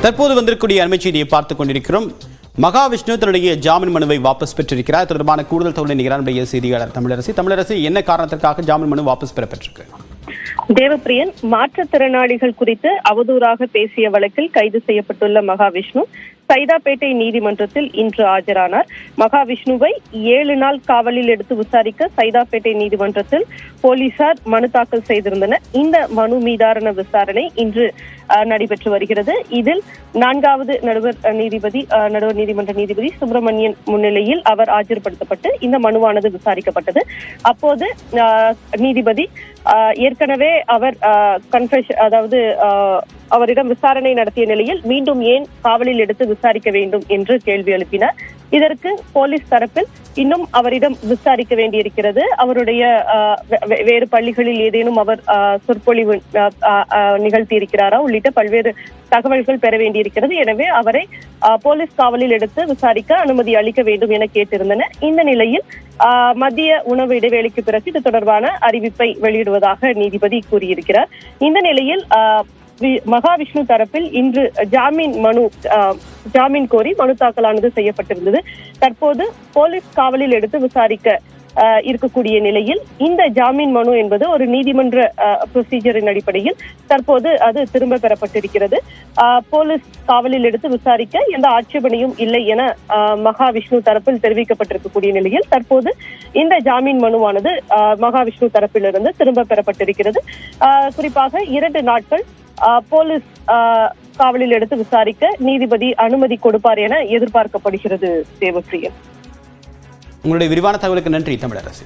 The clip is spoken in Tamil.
தற்போது வந்திருக்கூடிய அண்மை செய்தியை பார்த்துக் கொண்டிருக்கிறோம். மகாவிஷ்ணு தன்னுடைய ஜாமீன் மனுவை வாபஸ் பெற்றிருக்கிறார். தொடர்பான கூடுதல் தகவலை நிகழ்ச்சிய செய்தியாளர் தமிழரசி என்ன காரணத்திற்காக ஜாமீன் மனு வாபஸ் பெறப்பட்டிருக்கு? தேவப்பிரியன், மாற்றுத்திறனாளிகள் குறித்து அவதூறாக பேசிய வழக்கில் கைது செய்யப்பட்டுள்ள மகாவிஷ்ணு சைதாப்பேட்டை நீதிமன்றத்தில் இன்று ஆஜரானார். மகாவிஷ்ணுவை 7 நாள் காவலில் எடுத்து விசாரிக்க சைதாப்பேட்டை நீதிமன்றத்தில் போலீசார் மனு தாக்கல் செய்திருந்தனர். இந்த மனு மீதான விசாரணை இன்று நடைபெற்று வருகிறது. இதில் 4வது நடுவர் நீதிமன்ற நீதிபதி சுப்பிரமணியன் முன்னிலையில் அவர் ஆஜர்படுத்தப்பட்டு இந்த மனுவானது விசாரிக்கப்பட்டது. அப்போது நீதிபதி ஏற்கனவே அவர் அவரிடம் விசாரணை நடத்திய நிலையில் மீண்டும் ஏன் காவலில் எடுத்து விசாரிக்க வேண்டும் என்று கேள்வி எழுப்பினார். இதற்கு போலீஸ் தரப்பில் இன்னும் அவரிடம் விசாரிக்க வேண்டியிருக்கிறது. அவருடைய வேறு பள்ளிகளில் ஏதேனும் அவர் சொற்பொழிவு நிகழ்த்தியிருக்கிறாரா உள்ளிட்ட பல்வேறு தகவல்கள் பெற வேண்டியிருக்கிறது. எனவே அவரை போலீஸ் காவலில் எடுத்து விசாரிக்க அனுமதி அளிக்க வேண்டும் என கேட்டிருந்தனர். இந்த நிலையில் மதிய உணவு இடைவேளைக்கு பிறகு இது தொடர்பான அறிவிப்பை வெளியிடுவதாக நீதிபதி கூறியிருக்கிறார். இந்த நிலையில் மகாவிஷ்ணு தரப்பில் இன்று ஜாமீன் கோரி மனு தாக்கலானது செய்யப்பட்டிருந்தது. தற்போது போலீஸ் காவலில் எடுத்து விசாரிக்க இருக்கக்கூடிய நிலையில் இந்த ஜாமீன் மனு என்பது ஒரு நீதிமன்ற ப்ரொசீஜரின் அடிப்படையில் தற்போது அது திரும்ப பெறப்பட்டிருக்கிறது. போலீஸ் காவலில் எடுத்து விசாரிக்க எந்த ஆட்சேபனையும் இல்லை என மகாவிஷ்ணு தரப்பில் தெரிவிக்கப்பட்டிருக்கக்கூடிய நிலையில் தற்போது இந்த ஜாமீன் மனுவானது மகாவிஷ்ணு தரப்பிலிருந்து திரும்ப பெறப்பட்டிருக்கிறது. குறிப்பாக 2 நாட்கள் போலீஸ் காவலில் எடுத்து விசாரிக்க நீதிபதி அனுமதி கொடுப்பார் என எதிர்பார்க்கப்படுகிறது. தேவப்பிரியன், உங்களுடைய விரிவான தகவலுக்கு நன்றி தமிழரசி.